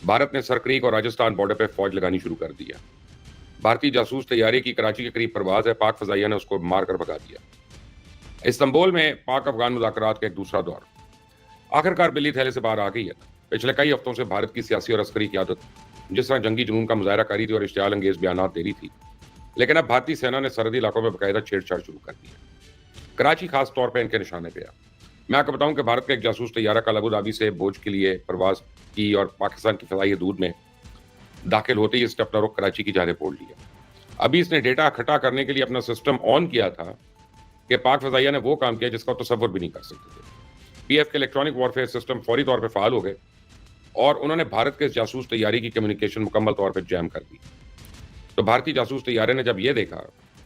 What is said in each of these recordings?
भारत ने सरक्रीक और राजस्थान बॉर्डर पर फौज लगानी शुरू कर दी है। भारतीय जासूस तैयारी की कराची के करीब परवाज है, पाक फजाइया ने उसको मारकर भगा दिया। इस्तांबुल में पाक अफगान मुज़ाकरात का एक दूसरा दौर आखिरकार बिल्ली थैले से बाहर आ गई है। पिछले कई हफ्तों से भारत की सियासी और अस्करी क़यादत जिस तरह जंगी जुनून का मुजाहरा कर रही थी और इश्तियाल अंगेज बयानात दे रही थी, लेकिन अब भारतीय सेना ने सरहदी इलाकों में बाकायदा छेड़छाड़ शुरू कर दी है। कराची खास तौर पर इनके निशाने पे है। मैं आपको बताऊं कि भारत का एक जासूस तैयारा कल अबू धाबी से भोज के लिए परवाज की और पाकिस्तान की फ़ज़ाई हदूद में दाखिल होते ही इसने अपना रुख कराची की जानिब मोड़ लिया। अभी इसने डेटा इकट्ठा करने के लिए अपना सिस्टम ऑन किया था कि पाक फ़ज़ाइया ने वो काम किया जिसका तसव्वुर भी नहीं कर सकते थे। पीएफ के इलेक्ट्रॉनिक वॉरफेयर सिस्टम फौरी तौर पर फ़ाल हो गए और उन्होंने भारत के जासूस तैयारी की कम्युनिकेशन मुकम्मल तौर पर जैम कर दी। तो भारतीय जासूस तैयारे ने जब यह देखा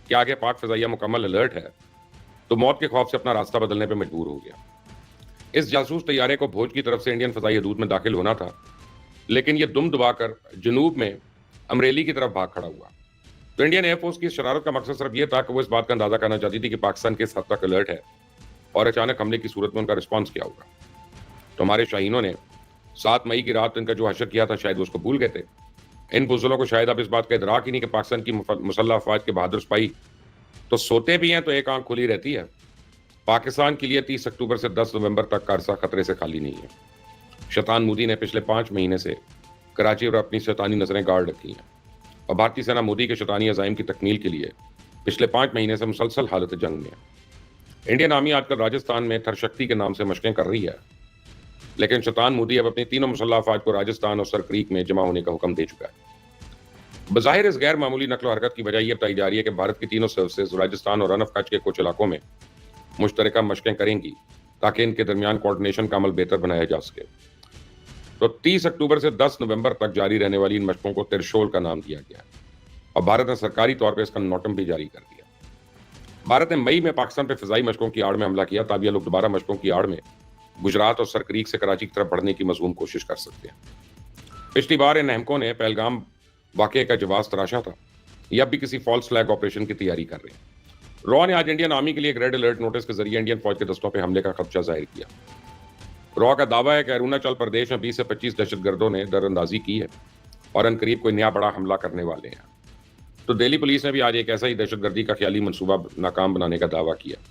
कि आगे पाक फ़ज़ाइया मुकम्मल अलर्ट है, तो मौत के खौफ से अपना रास्ता बदलने पर मजबूर हो गया। इस जासूस तैयारे को भोज की तरफ से इंडियन फ़ज़ाई हदूद में दाखिल होना था, लेकिन यह दुम दबाकर जनूब में अमरेली की तरफ भाग खड़ा हुआ। तो इंडियन एयरफोर्स की शरारत का मकसद सिर्फ यह था कि वो इस बात का अंदाजा करना चाहती थी कि पाकिस्तान किस हद तक अलर्ट है और अचानक हमले की सूरत में उनका रिस्पॉन्स क्या होगा। तो हमारे शाहीनों ने 7 मई की रात इनका जो हशर किया था, शायद उसको भूल गए थे। इन बुज़दिलों को शायद अब इस बात का इदराक ही नहीं कि पाकिस्तान की मुसल्लह अफ़वाज के बहादुर सिपाही तो सोते भी हैं तो एक आंख खुली रहती है। पाकिस्तान के लिए 30 अक्टूबर से 10 नवंबर तक का अरसा खतरे से खाली नहीं है। शैतान मोदी ने पिछले 5 महीने से कराची पर अपनी शैतानी नजरें गाड़ रखी हैं और भारतीय सेना मोदी के शैतानी अज़ाइम की तकमील के लिए पिछले 5 महीने से मुसलसल हालत जंग में है। इंडियन आर्मी आजकल राजस्थान में थरशक्ति के नाम से मशकें कर रही है, लेकिन शैतान मोदी अब अपनी तीनों मुसल्लह अफ़वाज को राजस्थान और सरक्रीक में जमा होने का हुक्म दे चुका है। बज़ाहिर इस गैर मामूली नकलो हरकत की वजह यह बताई जा रही है कि भारत की तीनों सर्विसेज राजस्थान और रन ऑफ कच्छ के कुछ इलाकों में मुश्तरका मशकें करेंगी ताकि इनके दरमियान कोऑर्डिनेशन का अमल बेहतर बनाया जा सके। तो 30 अक्टूबर से 10 नवंबर तक जारी रहने वाली इन मशकों को त्रिशूल का नाम दिया गया है और भारत ने सरकारी तौर पर इसका नोटम भी जारी कर दिया। भारत ने मई में पाकिस्तान पर फ़िज़ाई मशकों की आड़ में हमला किया, तब ये लोग दोबारा मशकों की आड़ में गुजरात और सरक्रीक से कराची की तरफ बढ़ने की मज़मूम कोशिश कर सकते हैं। पिछली बार इन अहमकों ने पहलगाम वाक़े का जवाब तराशा था, ये अब भी किसी फॉल्स फ्लैग ऑपरेशन की तैयारी कर रहे हैं। रॉ ने आज इंडियन आर्मी के लिए एक रेड अलर्ट नोटिस के जरिए इंडियन फौज के दस्तों पर हमले का खदशा जाहिर किया। रॉ का दावा है कि अरुणाचल प्रदेश में 20 से 25 दहशतगर्दों ने दरअंदाजी की है और अनकरीब कोई नया बड़ा हमला करने वाले हैं। तो दिल्ली पुलिस ने भी आज एक ऐसा ही दहशतगर्दी का ख्याली मंसूबा नाकाम बनाने का दावा किया।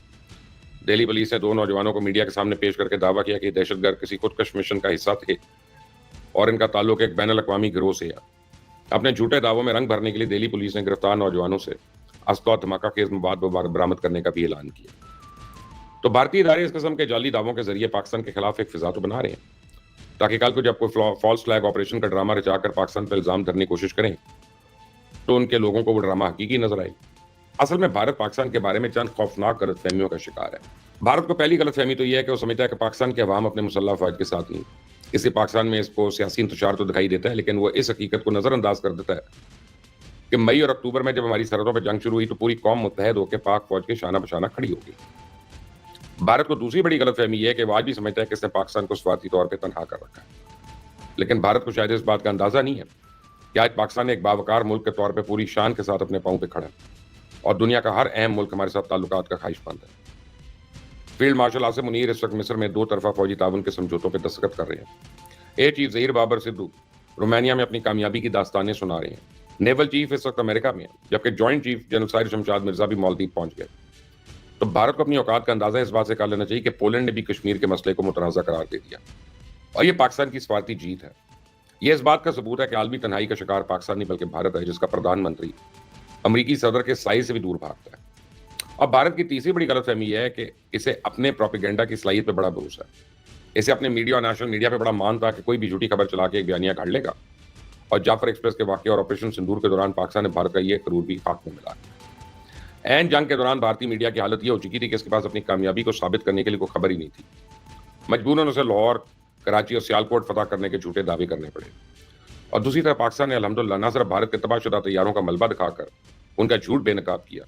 दिल्ली पुलिस ने 2 नौजवानों को मीडिया के सामने पेश करके दावा किया कि दहशतगर्द किसी खुदकश मिशन का हिस्सा थे और इनका ताल्लुक एक बैनुल अक़वामी गिरोह से है। अपने झूठे दावों में रंग भरने के लिए दिल्ली पुलिस ने गिरफ्तार नौजवानों से अस्ता धमाका खेज मवाद बरामद करने का भी ऐलान किया। तो भारतीय इदारे इस किस्म के जाली दावों के जरिए पाकिस्तान के खिलाफ एक फिजा तो बना रहे हैं ताकि कल को जब कोई फॉल्स फ्लैग ऑपरेशन का ड्रामा रचाकर पाकिस्तान पर इल्जाम धरने की कोशिश करें तो उनके लोगों को वो ड्रामा हकीकी नजर आए। असल में भारत पाकिस्तान के बारे में चंद खौफनाक गलतफहमियों का शिकार है। भारत को पहली गलतफहमी तो यह है कि वो समझता है कि पाकिस्तान के अवाम अपने मुसल्लह अफ़वाज के साथ नहीं। इससे पाकिस्तान में इसको सियासी इंतशार तो दिखाई देता है, लेकिन वो इस हकीकत को नजरअंदाज कर देता है कि मई और अक्टूबर में जब हमारी सरहदों पर जंग शुरू हुई तो पूरी कौम मुत्तहद होकर पाक फौज के शाना बशाना खड़ी हो गई। भारत को दूसरी बड़ी गलतफहमी यह है कि वो आज भी समझता है कि इसने पाकिस्तान को स्वार्थी तौर पर तनहा कर रखा है, लेकिन भारत को शायद इस बात का अंदाजा नहीं है कि आज पाकिस्तान एक बावकार मुल्क के तौर पर पूरी शान के साथ अपने पांव पे खड़ा है और दुनिया का हर अहम मुल्क हमारे साथ ताल्लुकात का ख्वाहिशमंद है। फील्ड मार्शल आसिम मुनीर इस वक्त मिस्र में 2 तरफा फौजी ताउन के समझौतों पर दस्तखत कर रहे हैं। Air chief Zaheer Babar Sidhu Romania में अपनी कामयाबी की दास्तानें सुना रहे हैं। नेवल चीफ इस वक्त अमेरिका में है, जबकि joint chief general Sahir Shamshad Mirza भी मालदीव पहुंच गए। तो भारत को अपनी औकात का अंदाजा इस बात से कर लेना चाहिए कि पोलैंड ने भी कश्मीर के मसले को मुतनाज़ा करार दे दिया और ये पाकिस्तान की स्वार्थी जीत है। यह इस बात का सबूत है कि आलमी तन्हाई का शिकार पाकिस्तान नहीं बल्कि भारत है, जिसका प्रधानमंत्री अमरीकी सदर के साए से भी दूर भागता है। और भारत की तीसरी बड़ी गलतफहमी यह है कि इसे अपने प्रोपेगेंडा की सलाहियत पर बड़ा भरोसा है। इसे अपने मीडिया और नेशनल मीडिया पर बड़ा मान था कि कोई भी झूठी खबर चला के एक बयानिया काट लेगा और जाफर एक्सप्रेस के वाक़े और ऑपरेशन सिंदूर के दौरान पाकिस्तान ने भारत का यह करूर भी खाक में मिला। ऐन जंग के दौरान भारतीय मीडिया की हालत यह हो चुकी थी कि इसके पास अपनी कामयाबी को साबित करने के लिए कोई खबर ही नहीं थी। मजबूरन उसे लाहौर, कराची और सियालकोट फतह करने के झूठे दावे करने पड़े। और दूसरी तरफ पाकिस्तान ने अल्हम्दुलिल्लाह न सिर्फ भारत के तबाहशुदा तैयारों का मलबा दिखाकर उनका झूठ बेनकाब किया,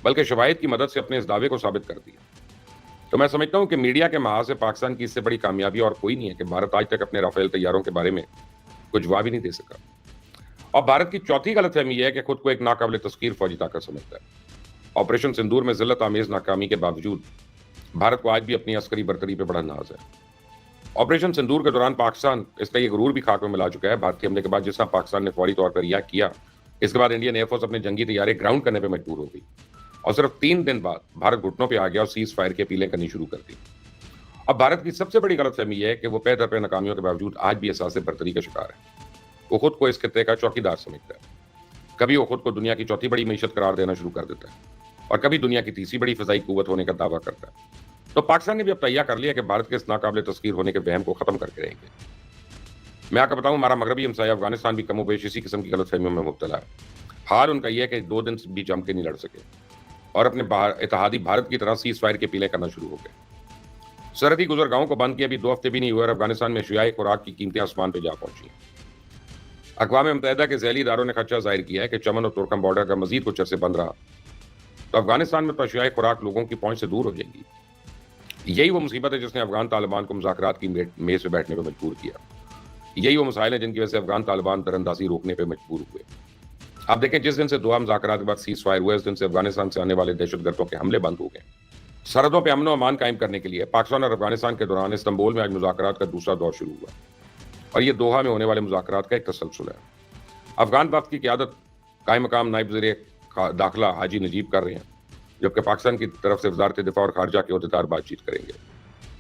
बल्कि शवाहिद की मदद से अपने इस दावे को साबित कर दिया। तो मैं समझता हूं कि मीडिया के महाज से पाकिस्तान की इससे बड़ी कामयाबी और कोई नहीं है कि भारत आज तक अपने राफेल तैयारों के बारे में कुछ जवाब ही नहीं दे सका। और भारत की चौथी गलतफहमी यह है कि खुद को एक नाकाबिल तस्कीर फौजी ताकत समझता है। ऑपरेशन सिंदूर में जिल्लत आमेज नाकामी के बावजूद भारत को आज भी अपनी अस्करी बरतरी पर बड़ा नाज है। ऑपरेशन सिंदूर के दौरान पाकिस्तान इसका ये गुरूर भी खाक में मिला चुका है। भारतीय हमले के बाद जिस तरह पाकिस्तान ने फौरी तौर पर रिएक्ट किया, इसके बाद इंडियन एयरफोर्स अपने जंगी तैयारी ग्राउंड करने पर मजबूर हो गई और सिर्फ 3 दिन बाद भारत घुटनों पे आ गया और सीज फायर की अपीलें करनी शुरू कर दी। अब भारत की सबसे बड़ी गलतफहमी यह है कि वो पे दर पे नाकामियों के बावजूद आज भी एहसास बरतरी का शिकार है। वो खुद को इस खित्ते का चौकीदार समझता है। कभी वो खुद को दुनिया की चौथी बड़ी मीशत करार देना शुरू कर देता है और कभी दुनिया की तीसरी बड़ी फजाई कुव्वत होने का दावा करता है। तो पाकिस्तान ने भी अब तैयार कर लिया कि भारत के इस नाकाबिले तस्कीर होने के वहम को खत्म करके रहेंगे। मैं आपको बताऊं, हमारा मगरबी हमसाया अफगानिस्तान भी कमोबेश इसी किस्म की गलतफहमियों में मुब्तला है। हाल उनका यह है कि 2 दिन भी जम के नहीं लड़ सके और अपने इत्तेहादी भारत की तरह सीज फायर की अपीलें करना शुरू हो गए। सरहदी गुजरगाहों को बंद किए अभी 2 हफ्ते भी नहीं हुए और अफगानिस्तान में एशियाई खुराक की कीमतें आसमान पर जा पहुंची हैं। अक़वाम मुत्तहिदा के ज़ैली इदारों ने खदशा जाहिर किया है कि चमन और तुर्कम बॉर्डर का मजीद कुछ अरसे बंद रहा तो अफगानिस्तान में तो एशियाई खुराक लोगों की पहुंच से दूर हो जाएगी। यही वो मुसीबत है जिसने अफगान तालिबान को मुज़ाकरात की मेज पर बैठने पर मजबूर किया। यही वो मसाइल हैं जिनकी वजह से अफगान तालिबान दरअंदाजी रोकने पर मजबूर हुए। आप देखें, जिस दिन से दुआ मुज़ाकरात के बाद सीज फायर हुए, उस दिन से अफगानिस्तान से आने वाले दहशतगर्दों के हमले बंद हो गए। सरहदों पर अमन और अमान कायम करने के लिए पाकिस्तान और अफगानिस्तान के दौरान इस्तांबुल में आज मुज़ाकरात का दूसरा दौर शुरू हुआ और ये दोहा में होने वाले मुज़ाकरात का एक तसलसल है। अफगान वक्त की क़यादत कायम मकाम नायब वज़ीर दाखिला हाजी नजीब कर रहे हैं, जबकि पाकिस्तान की तरफ से वज़ारत दिफा और खारजा के अहदेदार बातचीत करेंगे,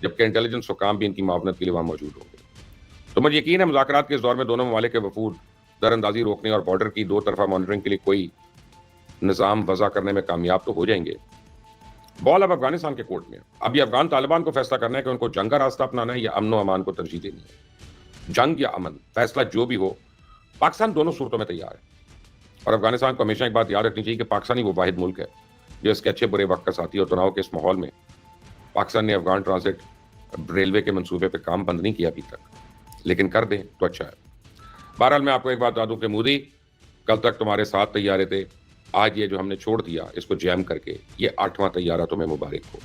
जबकि इंटेलिजेंस हुकाम भी इनकी मावनत के लिए वहाँ मौजूद होंगे। तो मुझे यकीन है मुज़ाकरात के इस दौर में दोनों ममालिक के वफूद दरअंदाजी रोकने और बॉर्डर की 2 तरफा मॉनिटरिंग के लिए कोई निज़ाम वज़ा करने में कामयाब तो हो जाएंगे। बॉल अब अफगानिस्तान के कोर्ट में। अब ये अफगान तालिबान को फैसला करना है कि उनको जंग का रास्ता अपनाना है या अमन और अमान को तरजीह देनी है। जंग या अमन, फैसला जो भी हो, पाकिस्तान दोनों सूरतों में तैयार है। और अफगानिस्तान को हमेशा एक बात याद रखनी चाहिए कि पाकिस्तान ही वो वाहिद मुल्क है जो इसके अच्छे बुरे वक्त का साथी और तनाव के इस माहौल में पाकिस्तान ने अफगान ट्रांजिट रेलवे के मंसूबे पर काम बंद नहीं किया अभी तक, लेकिन कर दें तो अच्छा है। बहरहाल मैं आपको एक बात बता दूं कि मोदी कल तक तुम्हारे 7 तैयारे थे, आज ये जो हमने छोड़ दिया इसको जैम करके ये 8वां तैयारा तुम्हें मुबारक हो।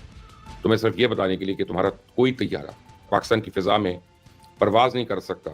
तुम्हें सिर्फ ये बताने के लिए कि तुम्हारा कोई तैयारा पाकिस्तान की फिजा में परवाज नहीं कर सकता